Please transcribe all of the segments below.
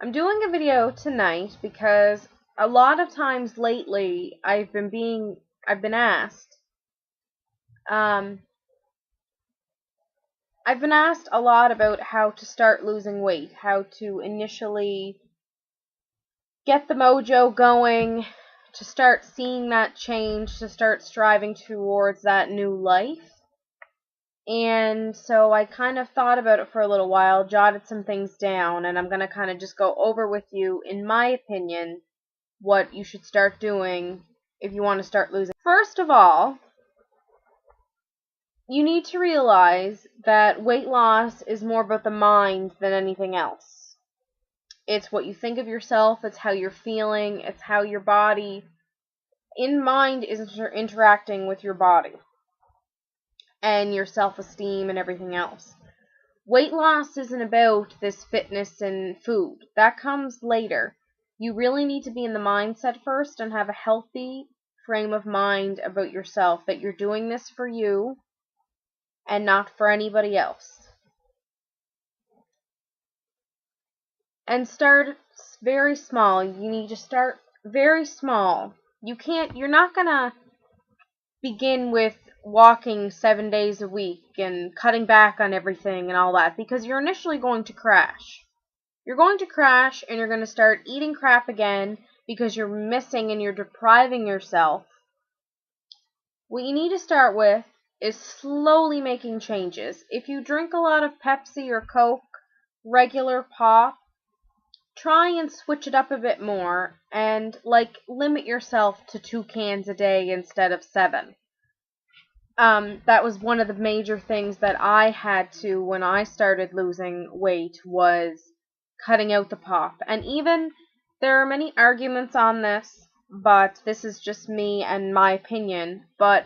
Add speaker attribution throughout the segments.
Speaker 1: I'm doing a video tonight because a lot of times lately I've been asked, um, I've been asked a lot about how to start losing weight, how to initially get the mojo going, to start seeing that change, to start striving towards that new life. And so I kind of thought about it for a little while, jotted some things down, and I'm going to kind of just go over with you, in my opinion, what you should start doing if you want to start losing. First of all, you need to realize that weight loss is more about the mind than anything else. It's what you think of yourself, it's how you're feeling, it's how your body in mind is interacting with your body and your self-esteem and everything else. Weight loss isn't about this fitness and food. That comes later. You really need to be in the mindset first and have a healthy frame of mind about yourself, that you're doing this for you and not for anybody else. And start very small. You need to start very small. You're not gonna begin with walking 7 days a week and cutting back on everything and all that, because you're initially going to crash. You're going to crash and you're going to start eating crap again because you're missing and you're depriving yourself. What you need to start with is slowly making changes. If you drink a lot of Pepsi or Coke, regular pop, try and switch it up a bit more and limit yourself to 2 cans a day instead of 7. That was one of the major things that I had to when I started losing weight, was cutting out the pop. And even there are many arguments on this, but this is just me and my opinion. But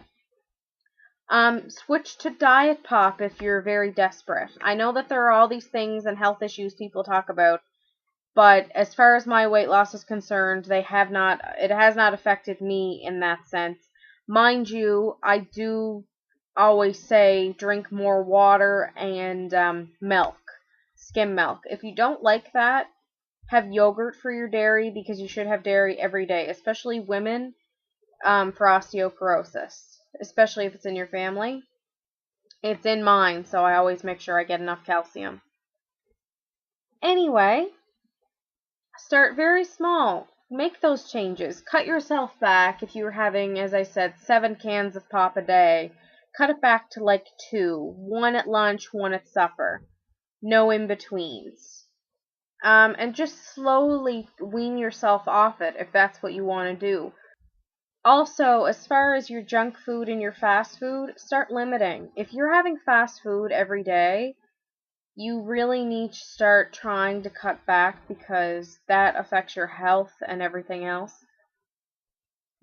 Speaker 1: switch to diet pop if you're very desperate. I know that there are all these things and health issues people talk about, but as far as my weight loss is concerned, it has not affected me in that sense. Mind you, I do always say drink more water and milk, skim milk. If you don't like that, have yogurt for your dairy, because you should have dairy every day, especially women, for osteoporosis, especially if it's in your family. It's in mine, so I always make sure I get enough calcium. Anyway, start very small. Make those changes. Cut yourself back. If you were having, as I said, 7 cans of pop a day, cut it back to 2. 1 at lunch, 1 at supper. No in-betweens. And just slowly wean yourself off it if that's what you want to do. Also, as far as your junk food and your fast food, start limiting. If you're having fast food every day, you really need to start trying to cut back, because that affects your health and everything else.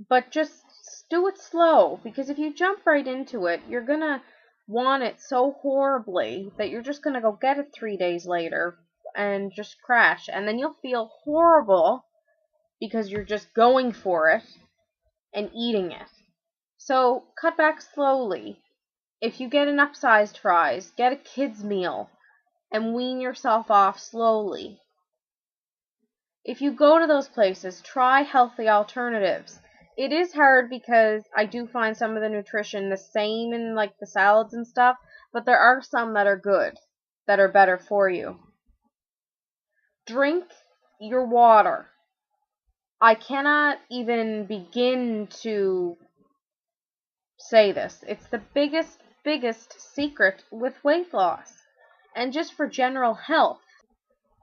Speaker 1: But just do it slow, because if you jump right into it, you're going to want it so horribly that you're just going to go get it 3 days later and just crash. And then you'll feel horrible because you're just going for it and eating it. So cut back slowly. If you get an upsized fries, get a kid's meal and wean yourself off slowly. If you go to those places, try healthy alternatives. It is hard because I do find some of the nutrition the same in the salads and stuff, but there are some that are good, that are better for you. Drink your water. I cannot even begin to say this. It's the biggest secret with weight loss. And just for general health,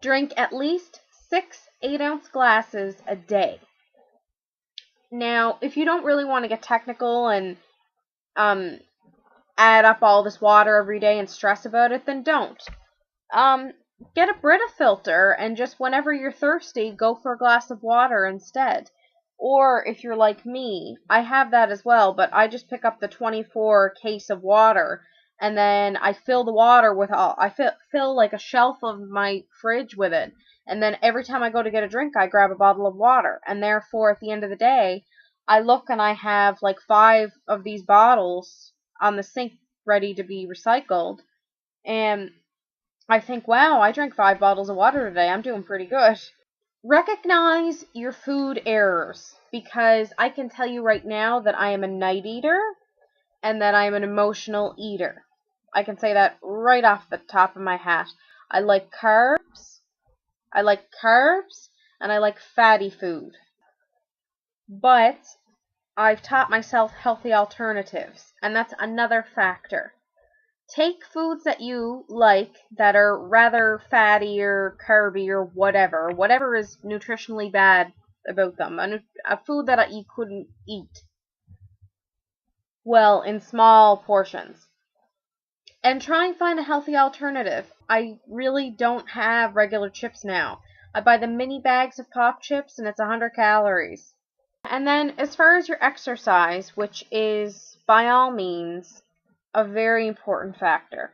Speaker 1: drink at least 6 8-ounce glasses a day. Now, if you don't really want to get technical and add up all this water every day and stress about it, then don't. Get a Brita filter and just whenever you're thirsty, go for a glass of water instead. Or if you're like me, I have that as well, but I just pick up the 24 case of water and then I fill the water with I fill a shelf of my fridge with it. And then every time I go to get a drink, I grab a bottle of water. And therefore, at the end of the day, I look and I have 5 of these bottles on the sink ready to be recycled. And I think, wow, I drank 5 bottles of water today. I'm doing pretty good. Recognize your food errors, because I can tell you right now that I am a night eater and that I am an emotional eater. I can say that right off the top of my hat. I like carbs, and I like fatty food. But I've taught myself healthy alternatives, and that's another factor. Take foods that you like that are rather fatty or carby or whatever is nutritionally bad about them, a food that you couldn't eat well in small portions, and try and find a healthy alternative. I really don't have regular chips now. I buy the mini bags of pop chips and it's 100 calories. And then as far as your exercise, which is by all means a very important factor.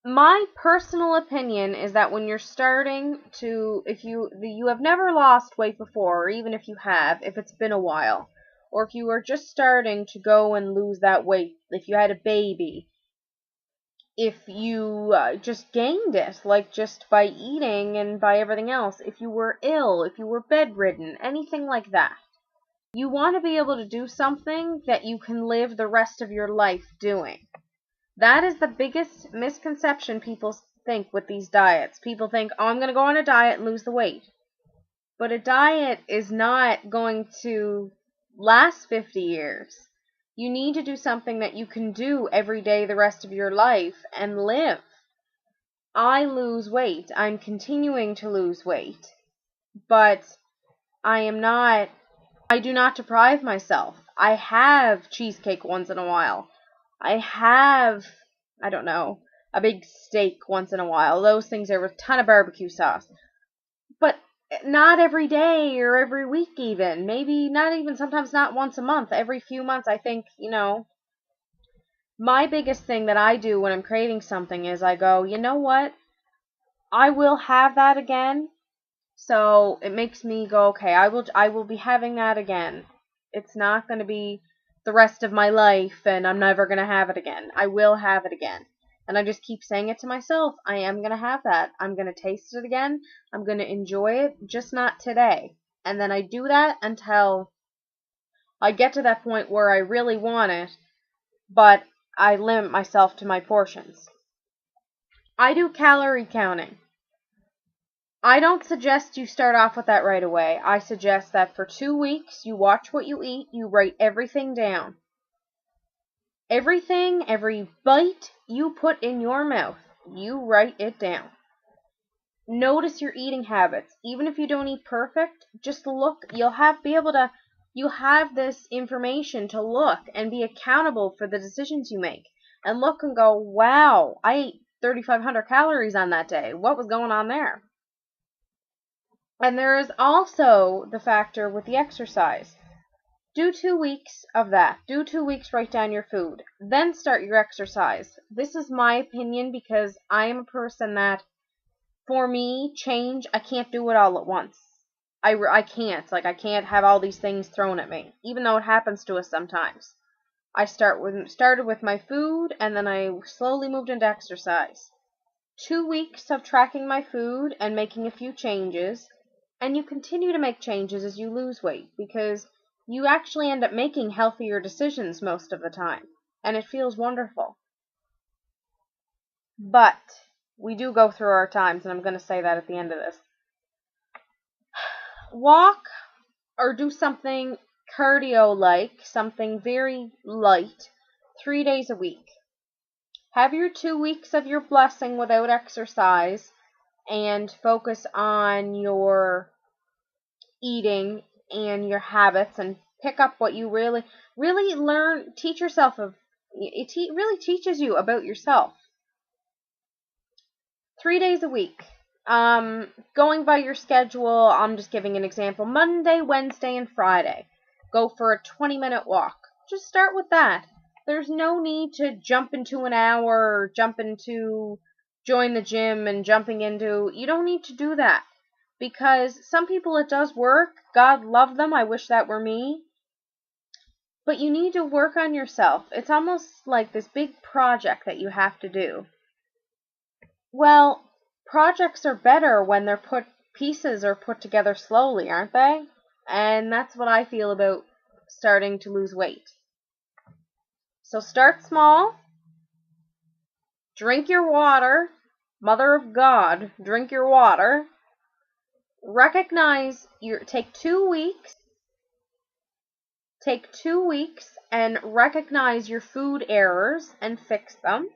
Speaker 1: My personal opinion is that when you're starting to, if you have never lost weight before, or even if you have, if it's been a while, or if you are just starting to go and lose that weight, if you had a baby, if you just gained it, like just by eating and by everything else, if you were ill, if you were bedridden, anything like that, you want to be able to do something that you can live the rest of your life doing. That is the biggest misconception people think with these diets. People think, oh, I'm going to go on a diet and lose the weight. But a diet is not going to last 50 years. You need to do something that you can do every day the rest of your life and live. I lose weight. I'm continuing to lose weight. But I do not deprive myself. I have cheesecake once in a while. I have, I don't know, a big steak once in a while. Those things are with a ton of barbecue sauce. But not every day or every week even. Maybe not even, sometimes not once a month. Every few months, I think, my biggest thing that I do when I'm craving something is I go, you know what? I will have that again. So it makes me go, okay, I will be having that again. It's not going to be the rest of my life and I'm never going to have it again. I will have it again. And I just keep saying it to myself. I am going to have that. I'm going to taste it again. I'm going to enjoy it, just not today. And then I do that until I get to that point where I really want it, but I limit myself to my portions. I do calorie counting. I don't suggest you start off with that right away. I suggest that for 2 weeks, you watch what you eat, you write everything down. Everything, every bite you put in your mouth, you write it down. Notice your eating habits. Even if you don't eat perfect, just look. You have this information to look and be accountable for the decisions you make. And look and go, wow, I ate 3,500 calories on that day. What was going on there? And there is also the factor with the exercise. Do 2 weeks of that. Do 2 weeks, write down your food. Then start your exercise. This is my opinion because I am a person that, for me, change, I can't do it all at once. I can't. I can't have all these things thrown at me, even though it happens to us sometimes. I started with my food, and then I slowly moved into exercise. 2 weeks of tracking my food and making a few changes, and you continue to make changes as you lose weight, because you actually end up making healthier decisions most of the time, and it feels wonderful. But we do go through our times, and I'm going to say that at the end of this. Walk or do something cardio-like, something very light, 3 days a week. Have your 2 weeks of your blessing without exercise, and focus on your eating and your habits, and pick up what you really learn. Teach yourself it really teaches you about yourself. 3 days a week. Going by your schedule, I'm just giving an example. Monday, Wednesday, and Friday. Go for a 20-minute walk. Just start with that. There's no need to jump into an hour or join the gym and you don't need to do that. Because some people it does work. God love them. I wish that were me. But you need to work on yourself. It's almost like this big project that you have to do. Well, projects are better when they're put pieces are put together slowly, aren't they? And that's what I feel about starting to lose weight. So start small, drink your water, Mother of God, drink your water, recognize take 2 weeks, and recognize your food errors and fix them.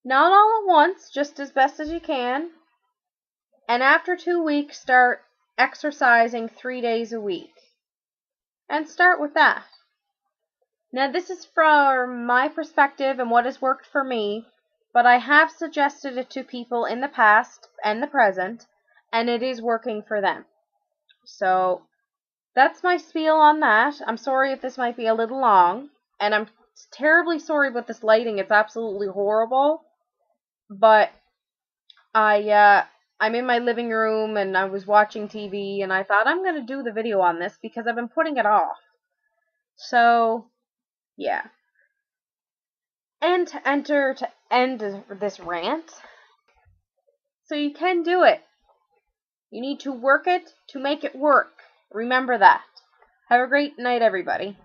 Speaker 1: Not all at once, just as best as you can. And after 2 weeks, start exercising 3 days a week. And start with that. Now, this is from my perspective and what has worked for me, but I have suggested it to people in the past and the present, and it is working for them. So, that's my spiel on that. I'm sorry if this might be a little long, and I'm terribly sorry about this lighting. It's absolutely horrible, but I'm in my living room, and I was watching TV, and I thought I'm going to do the video on this because I've been putting it off. So, yeah. And to end this rant, so you can do it. You need to work it to make it work. Remember that. Have a great night, everybody.